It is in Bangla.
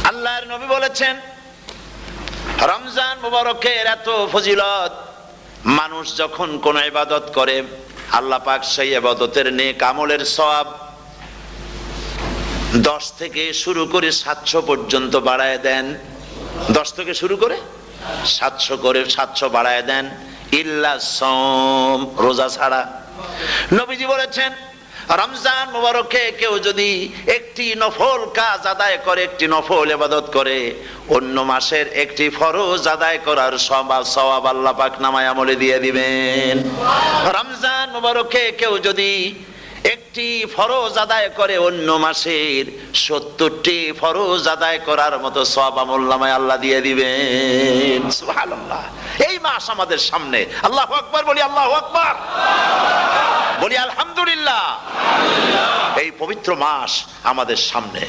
আল্লাহর নবী বলেছেন রমজান মুবারকের এত ফজিলত, মানুষ যখন কোন ইবাদত করে আল্লাহ পাক সেই ইবাদতের নেক আমলের সওয়াব 10 থেকে শুরু করে 700 পর্যন্ত বাড়ায় দেন। 10 থেকে শুরু করে 700 বাড়ায় দেন, ইল্লা সাওম, রোজা ছাড়া। নবীজি বলেছেন রমজান মুবারকে কেউ যদি একটি নফল কাজ আদায় করে, একটি নফল ইবাদত করে, অন্য মাসের একটি ফরজ আদায় করার সওয়াব আল্লাহ পাক নামায় আমলে দিয়ে দিবেন। রমজান মুবারকে কেউ যদি একটি ফরজ আদায় করে, অন্য মাসের 70টি ফরজ আদায় করার মতো সওয়াব আমলনামায় আল্লাহ দিয়ে দিবেন। সুবহানাল্লাহ। এই মাস আমাদের সামনে। আল্লাহু আকবার বলি, আল্লাহু আকবার বলি, আলহামদুলিল্লাহ। এই পবিত্র মাস আমাদের সামনে।